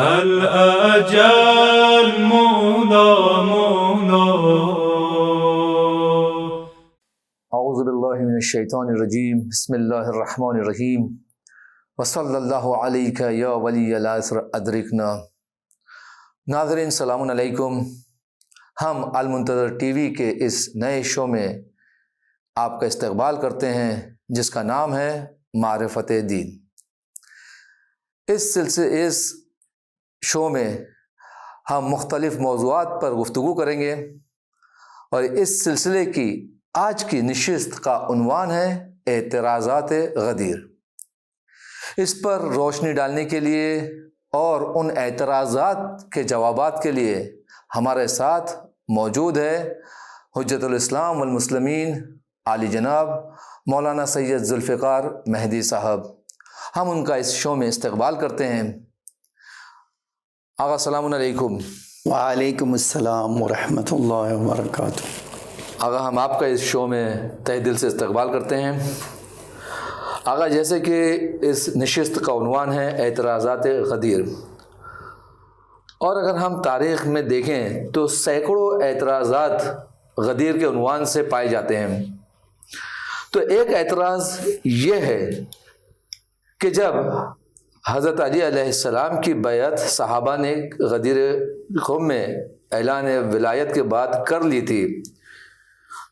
الأجل مولا مولا. اعوذ باللہ من الشیطان الرجیم. بسم اللہ الرحمن الرحیم. وصلی اللہ علیک یا ولی العصر ادرکنا. ناظرین السلام علیکم. ہم المنتظر ٹی وی کے اس نئے شو میں آپ کا استقبال کرتے ہیں جس کا نام ہے معرفت دین. اس شو میں ہم مختلف موضوعات پر گفتگو کریں گے اور اس سلسلے کی آج کی نشست کا عنوان ہے اعتراضات غدیر. اس پر روشنی ڈالنے کے لیے اور ان اعتراضات کے جوابات کے لیے ہمارے ساتھ موجود ہے حجت الاسلام والمسلمین عالی جناب مولانا سید ذوالفقار مہدی صاحب. ہم ان کا اس شو میں استقبال کرتے ہیں. آغا السلام علیکم. وعلیکم السلام ورحمۃ اللہ وبرکاتہ. آغا ہم آپ کا اس شو میں تہ دل سے استقبال کرتے ہیں. آغا جیسے کہ اس نشست کا عنوان ہے اعتراضات غدیر، اور اگر ہم تاریخ میں دیکھیں تو سینکڑوں اعتراضات غدیر کے عنوان سے پائے جاتے ہیں. تو ایک اعتراض یہ ہے کہ جب حضرت علی علیہ السلام کی بیعت صحابہ نے غدیر قوم میں اعلان ولایت کے بعد کر لی تھی،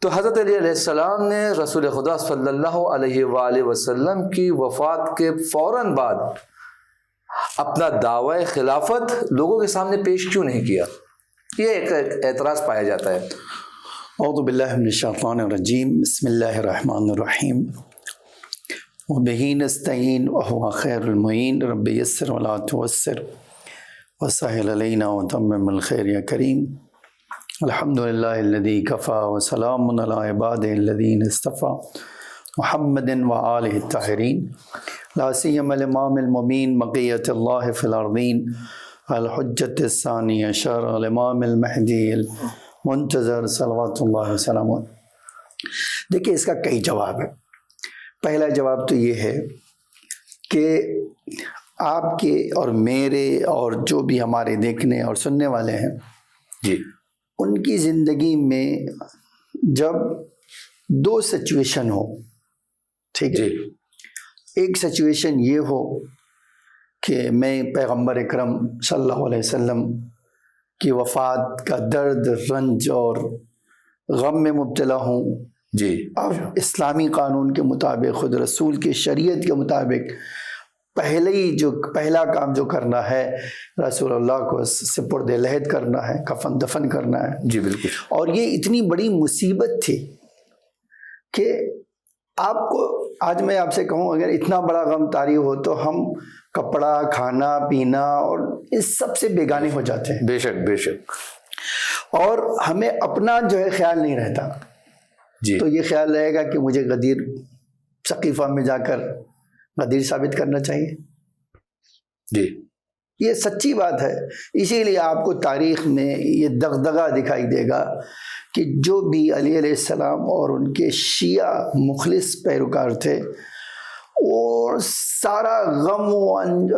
تو حضرت علی علیہ السلام نے رسول خدا صلی اللہ علیہ وآلہ وسلم کی وفات کے فوراً بعد اپنا دعوی خلافت لوگوں کے سامنے پیش کیوں نہیں کیا؟ یہ ایک اعتراض پایا جاتا ہے. اعوذ باللہ من الشیطان الرجیم. بسم اللہ الرحمن الرحیم. وبہ نستعین وہو خیر المعین. رب یسر ولا تعسر وسہل علینا وتمم الخیر یا کریم. الحمدللہ الذی کفا وسلام علی عبادہ الذین اصطفیٰ محمد وآلہ الطاہرین. لا سیما الامام المبین بقیۃ اللہ فی الارضین الحجۃ الثانی عشر الامام المہدی المنتظر صلوات اللہ وسلامہ. دیکھیں اس کا کئی جواب ہے. پہلا جواب تو یہ ہے کہ آپ کے اور میرے اور جو بھی ہمارے دیکھنے اور سننے والے ہیں جی، ان کی زندگی میں جب دو سچویشن ہو، ٹھیک ہے، ایک سچویشن یہ ہو کہ میں پیغمبر اکرم صلی اللہ علیہ وسلم کی وفات کا درد، رنج اور غم میں مبتلا ہوں. جی، اب اسلامی قانون کے مطابق، خود رسول کی شریعت کے مطابق پہلا کام جو کرنا ہے رسول اللہ کو سپرد لحد کرنا ہے، کفن دفن کرنا ہے. جی بالکل. اور یہ اتنی بڑی مصیبت تھی کہ آپ کو آج میں آپ سے کہوں اگر اتنا بڑا غم طاری ہو تو ہم کپڑا، کھانا پینا اور اس سب سے بیگانے ہو جاتے ہیں. بے شک بے شک. اور ہمیں اپنا جو ہے خیال نہیں رہتا. جی، تو یہ خیال رہے گا کہ مجھے غدیر ثقیفہ میں جا کر غدیر ثابت کرنا چاہیے. جی، یہ سچی بات ہے. اسی لیے آپ کو تاریخ میں یہ دغدغہ دکھائی دے گا کہ جو بھی علی علیہ السلام اور ان کے شیعہ مخلص پیروکار تھے اور سارا غم و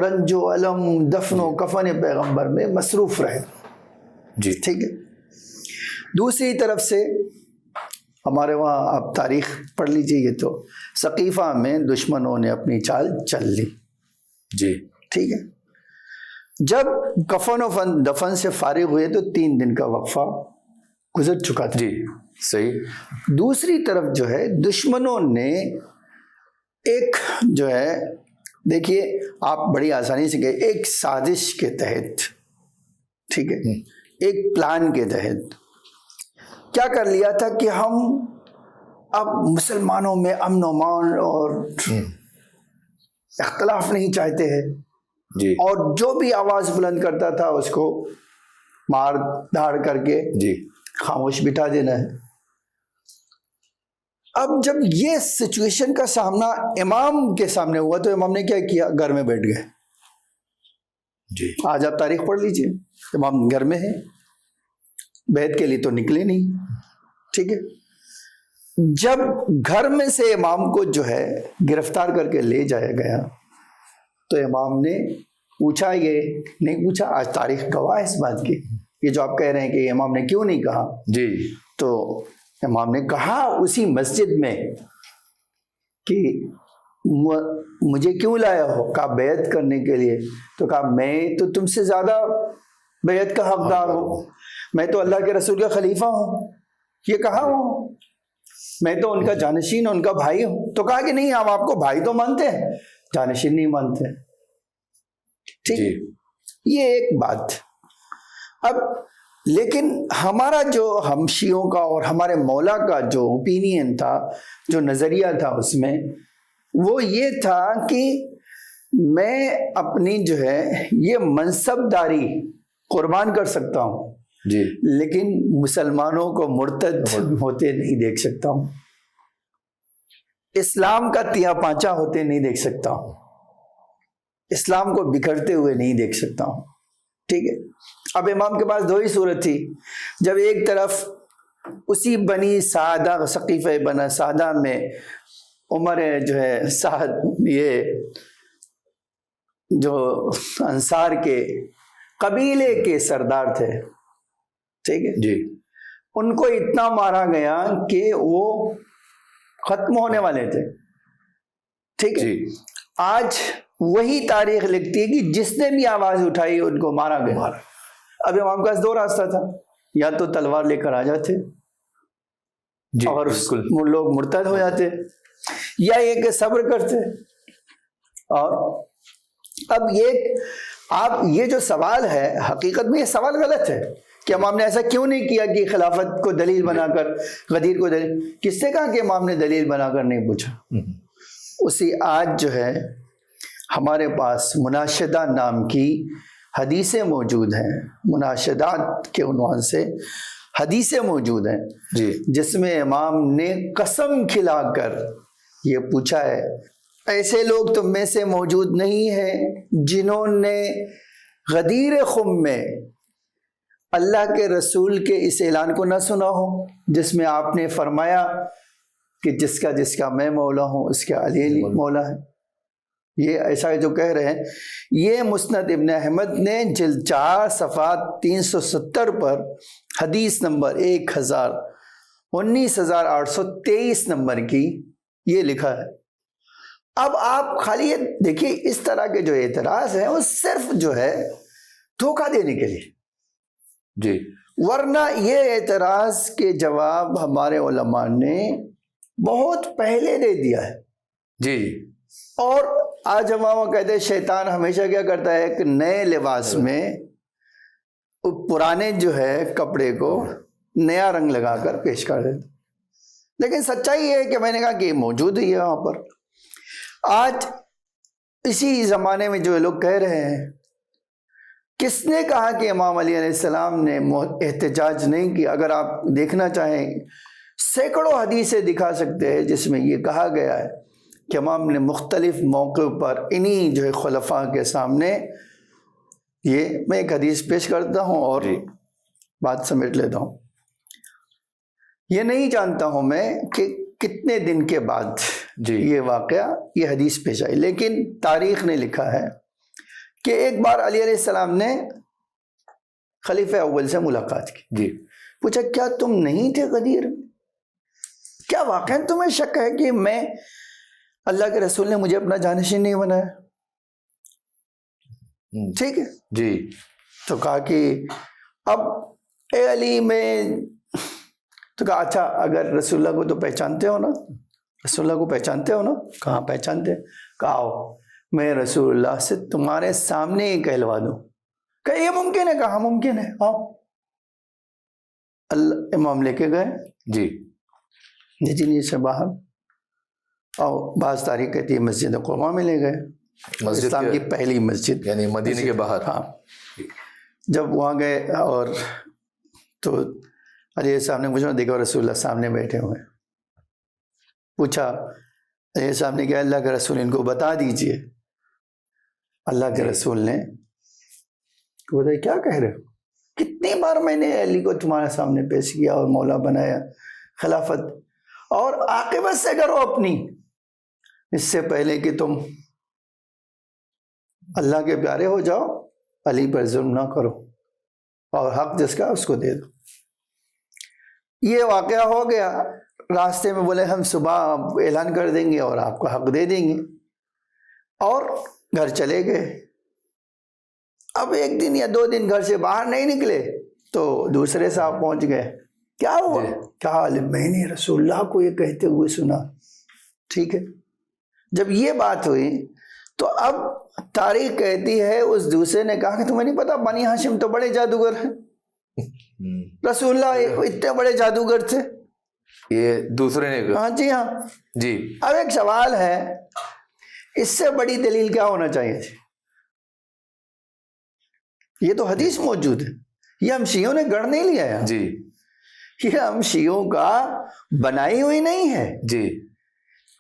رنج و علم، دفن و کفن پیغمبر میں مصروف رہے. جی ٹھیک ہے. دوسری طرف سے ہمارے وہاں آپ تاریخ پڑھ لیجئے، یہ تو ثقیفہ میں دشمنوں نے اپنی چال چل لی. جی، ٹھیک ہے. جب کفن و دفن سے فارغ ہوئے تو 3 دن کا وقفہ گزر چکا تھا. جی صحیح. دوسری طرف جو ہے دشمنوں نے ایک جو ہے، دیکھیے آپ بڑی آسانی سے کہ ایک سازش کے تحت، ٹھیک ہے، ایک پلان کے تحت کیا کر لیا تھا کہ ہم اب مسلمانوں میں امن و امان اور اختلاف نہیں چاہتے ہیں. جی، اور جو بھی آواز بلند کرتا تھا اس کو مار دھاڑ کر کے جی خاموش بٹھا دینا ہے. اب جب یہ سچویشن کا سامنا امام کے سامنے ہوا تو امام نے کیا کیا؟ گھر میں بیٹھ گئے. جی، آج آپ تاریخ پڑھ لیجئے، امام گھر میں ہے، بیعت کے لیے تو نکلے نہیں. ٹھیک ہے. جب گھر میں سے امام کو جو ہے گرفتار کر کے لے جایا گیا تو امام نے پوچھا یہ نہیں پوچھا، آج تاریخ گواہ ہے اس بات کی. یہ جو آپ کہہ رہے ہیں کہ امام نے کیوں نہیں کہا، جی تو امام نے کہا اسی مسجد میں کہ مجھے کیوں لایا ہو؟ کہا بیعت کرنے کے لیے. تو کہا میں تو تم سے زیادہ بیعت کا حقدار ہوں، میں تو اللہ کے رسول کا خلیفہ ہوں. یہ کہا ہوں میں تو ان کا جانشین، ان کا بھائی ہوں. تو کہا کہ نہیں، ہم آپ کو بھائی تو مانتے ہیں، جانشین نہیں مانتے. ٹھیک، یہ ایک بات. اب لیکن ہمارا جو ہم شیعوں کا اور ہمارے مولا کا جو اوپینین تھا، جو نظریہ تھا اس میں، وہ یہ تھا کہ میں اپنی جو ہے یہ منصب داری قربان کر سکتا ہوں، جی لیکن مسلمانوں کو مرتد ہوتے نہیں دیکھ سکتا ہوں، اسلام کا تیا پانچا ہوتے نہیں دیکھ سکتا ہوں، اسلام کو بکھرتے ہوئے نہیں دیکھ سکتا ہوں. ٹھیک ہے. اب امام کے پاس دو ہی صورت تھی. جب ایک طرف اسی بنی سعدہ، سقیفہ بنی سعدہ میں عمر جو ہے سعد، یہ جو انصار کے قبیلے کے سردار تھے، ٹھیک ہے جی ان کو اتنا مارا گیا کہ وہ ختم ہونے والے تھے. ٹھیک ہے. جی آج وہی تاریخ لکھتی ہے کہ جس نے بھی آواز اٹھائی ان کو مارا گیا. اب امام کے پاس دو راستہ تھا، یا تو تلوار لے کر آ جاتے جی اور بالکل لوگ مرتد ہو جاتے، یا یہ کہ صبر کرتے. اور اب آپ یہ جو سوال ہے، حقیقت میں یہ سوال غلط ہے کہ امام نے ایسا کیوں نہیں کیا کہ خلافت کو دلیل بنا کر، غدیر کو دلیل. کس نے کہا کہ امام نے دلیل بنا کر نہیں پوچھا؟ اسی آج جو ہے ہمارے پاس مناشدہ نام کی حدیثیں موجود ہیں، مناشدات کے عنوان سے حدیثیں موجود ہیں، جی جس میں امام نے قسم کھلا کر یہ پوچھا ہے، ایسے لوگ تم میں سے موجود نہیں ہیں جنہوں نے غدیر خم میں اللہ کے رسول کے اس اعلان کو نہ سنا ہو، جس میں آپ نے فرمایا کہ جس کا میں مولا ہوں اس کا علی مولا ہے. یہ ایسا جو کہہ رہے ہیں، یہ مسند ابن احمد نے جلد 4 صفحہ 370 پر حدیث نمبر 19823 نمبر کی یہ لکھا ہے. اب آپ خالی یہ دیکھیے، اس طرح کے جو اعتراض ہیں وہ صرف جو ہے دھوکہ دینے کے لیے، جی ورنہ یہ اعتراض کے جواب ہمارے علماء نے بہت پہلے دے دیا ہے. جی اور آج ہم کہتے ہیں شیطان ہمیشہ کیا کرتا ہے کہ نئے لباس میں پرانے جو ہے کپڑے کو نیا رنگ لگا کر پیش کر دیتا. لیکن سچائی یہ ہے کہ میں نے کہا کہ یہ موجود ہی ہے وہاں پر. آج اسی زمانے میں جو لوگ کہہ رہے ہیں، کس نے کہا کہ امام علی علیہ السلام نے احتجاج نہیں کیا؟ اگر آپ دیکھنا چاہیں سینکڑوں حدیثیں دکھا سکتے ہیں جس میں یہ کہا گیا ہے کہ امام نے مختلف موقعوں پر انہی جو ہے خلفاء کے سامنے، یہ میں ایک حدیث پیش کرتا ہوں اور بات سمیٹ لیتا ہوں. یہ نہیں جانتا ہوں میں کہ کتنے دن کے بعد یہ واقعہ، یہ حدیث پیش آئی، لیکن تاریخ نے لکھا ہے کہ ایک بار علی علیہ السلام نے خلیفہ اول سے ملاقات کی. جی پوچھا کیا تم نہیں تھے غدیر؟ کیا واقعا تمہیں شک ہے کہ میں اللہ کے رسول نے مجھے اپنا جانشین نہیں بنایا؟ ٹھیک ہے جی. تو کہا کہ اب اے علی میں، تو کہا اچھا اگر رسول اللہ کو تو پہچانتے ہو نا، رسول اللہ کو پہچانتے ہو نا؟ کہاں پہچانتے. کہا آؤ میں رسول اللہ سے تمہارے سامنے ہی کہلوا دوں. کہ یہ ممکن ہے؟ کہاں ممکن ہے، آؤ. اللہ امام لے کے گئے. جی جی سے باہر، اور بعض تاریخ کہتی ہے مسجد قباء میں لے گئے، اسلام کی پہلی مسجد، یعنی مدینے کے باہر. ہاں. جب وہاں گئے اور تو علیہ السلام نے پوچھا، دیکھو رسول اللہ سامنے بیٹھے ہوئے. پوچھا علیہ السلام نے کہا اللہ کے رسول ان کو بتا دیجئے. اللہ کے رسول نے بولا کیا کہہ رہے ہو؟ کتنی بار میں نے علی کو تمہارے سامنے پیش کیا اور مولا بنایا، خلافت، اور عاقبت سے ڈرو اپنی، اس سے پہلے کہ تم اللہ کے پیارے ہو جاؤ، علی پر ظلم نہ کرو، اور حق جس کا اس کو دے دو۔ یہ واقعہ ہو گیا، راستے میں بولے ہم صبح اعلان کر دیں گے اور آپ کو حق دے دیں گے، اور گھر چلے گئے۔ اب 1 دن یا 2 دن گھر سے باہر نہیں نکلے تو دوسرے صاحب پہنچ گئے، کیا ہوا؟ کیا عالم، میں نے رسول اللہ کو یہ کہتے ہوئے سنا۔ ٹھیک ہے، جب یہ بات ہوئی تو اب تاریخ کہتی ہے اس دوسرے نے کہا کہ تمہیں نہیں پتا بنی ہاشم تو بڑے جادوگر ہیں، رسول اللہ اتنے بڑے جادوگر تھے، یہ دوسرے نے کہا۔ ہاں جی ہاں جی، اب ایک سوال ہے، اس سے بڑی دلیل کیا ہونا چاہیے تھی؟ یہ تو حدیث موجود ہے، یہ ہم شیعوں نے گڑھ نہیں لیا ہے، جی یہ ہم شیعوں کا بنائی ہوئی نہیں ہے، جی،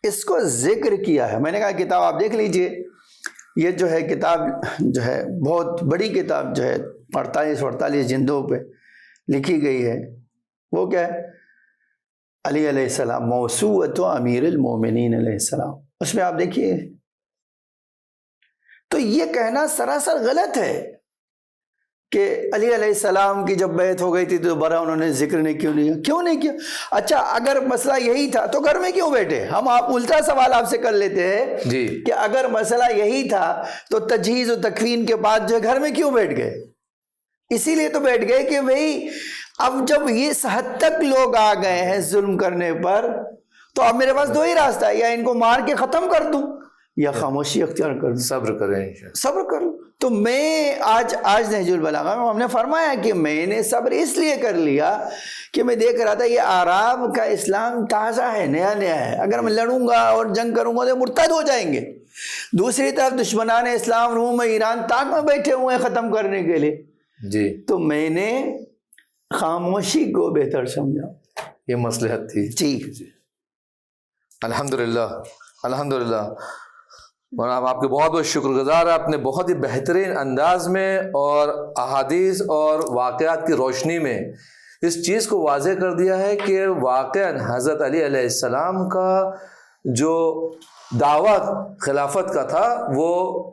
اس کو ذکر کیا ہے۔ میں نے کہا کتاب آپ دیکھ لیجئے، یہ جو ہے کتاب جو ہے بہت بڑی کتاب جو ہے 48 جلدوں پہ لکھی گئی ہے، وہ کیا ہے؟ علی علیہ السلام، موسوعۃ امیر المومنین علیہ السلام، اس میں آپ دیکھیے۔ تو یہ کہنا سراسر غلط ہے کہ علی علیہ السلام کی جب بیعت ہو گئی تھی تو دوبارہ انہوں نے ذکر کیوں نہیں کیا؟ اچھا اگر مسئلہ یہی تھا تو گھر میں کیوں بیٹھے؟ ہم آپ الٹا سوال آپ سے کر لیتے ہیں جی، کہ اگر مسئلہ یہی تھا تو تجہیز و تکفین کے بعد جو ہے گھر میں کیوں بیٹھ گئے؟ اسی لیے تو بیٹھ گئے کہ بھئی اب جب یہ حد تک لوگ آ گئے ہیں ظلم کرنے پر، تو اب میرے پاس 2 ہی راستہ ہے، یا ان کو مار کے ختم کر دوں یا خاموشی اختیار کر دوں، صبر کریں انشاءاللہ۔ صبر کروں۔ تو میں آج نہج البلاغہ میں ہم نے فرمایا کہ میں نے صبر اس لیے کر لیا کہ میں دیکھ رہا تھا یہ اعراب کا اسلام تازہ ہے، نیا ہے، اگر میں لڑوں گا اور جنگ کروں گا تو مرتد ہو جائیں گے۔ دوسری طرف دشمنان اسلام روم ایران تاک میں بیٹھے ہوئے ہیں ختم کرنے کے لیے، جی، تو میں نے خاموشی کو بہتر سمجھا، یہ مصلحت تھی۔ جی الحمدللہ الحمدللہ، اور ہم آپ کے بہت بہت شکر گزار ہیں، آپ نے بہت ہی بہترین انداز میں اور احادیث اور واقعات کی روشنی میں اس چیز کو واضح کر دیا ہے کہ واقعاً حضرت علی علیہ السلام کا جو دعویٰ خلافت کا تھا وہ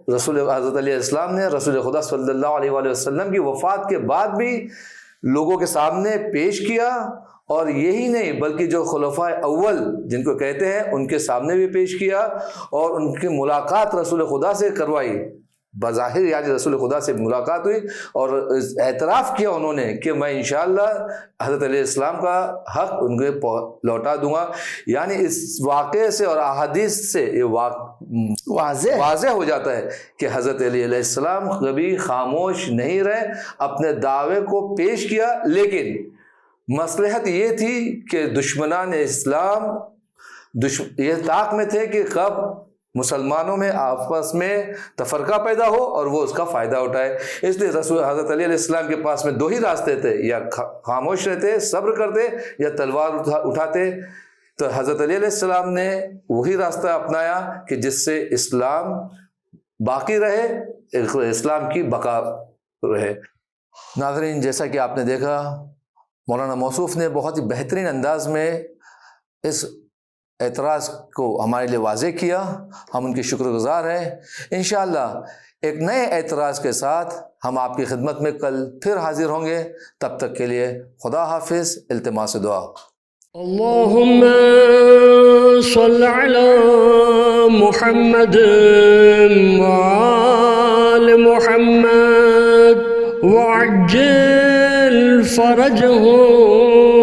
حضرت علیہ السلام نے رسول خدا صلی اللہ علیہ وآلہ وسلم کی وفات کے بعد بھی لوگوں کے سامنے پیش کیا، اور یہی نہیں بلکہ جو خلفاء اول جن کو کہتے ہیں ان کے سامنے بھی پیش کیا، اور ان کی ملاقات رسول خدا سے کروائی، بظاہر یعنی رسول خدا سے ملاقات ہوئی اور اعتراف کیا انہوں نے کہ میں انشاءاللہ حضرت علیہ السلام کا حق ان کو لوٹا دوں گا۔ یعنی اس واقعے سے اور احادیث سے یہ واضح ہو جاتا ہے کہ حضرت علی علیہ السلام کبھی خاموش نہیں رہے، اپنے دعوے کو پیش کیا، لیکن مصلحت یہ تھی کہ دشمنان اسلام یہ طاق میں تھے کہ کب مسلمانوں میں آپس میں تفرقہ پیدا ہو اور وہ اس کا فائدہ اٹھائے، اس لیے رسول حضرت علی علیہ السلام کے پاس میں 2 ہی راستے تھے، یا خاموش رہتے صبر کرتے یا تلوار اٹھاتے۔ تو حضرت علی علیہ السلام نے وہی راستہ اپنایا کہ جس سے اسلام باقی رہے، اسلام کی بقا رہے۔ ناظرین، جیسا کہ آپ نے دیکھا مولانا موصوف نے بہت ہی بہترین انداز میں اس اعتراض کو ہمارے لیے واضح کیا، ہم ان کے شکر گزار ہیں۔ انشاءاللہ ایک نئے اعتراض کے ساتھ ہم آپ کی خدمت میں کل پھر حاضر ہوں گے، تب تک کے لیے خدا حافظ، التماس دعا۔ اللهم صل على محمد وآل محمد وعجل فرجهم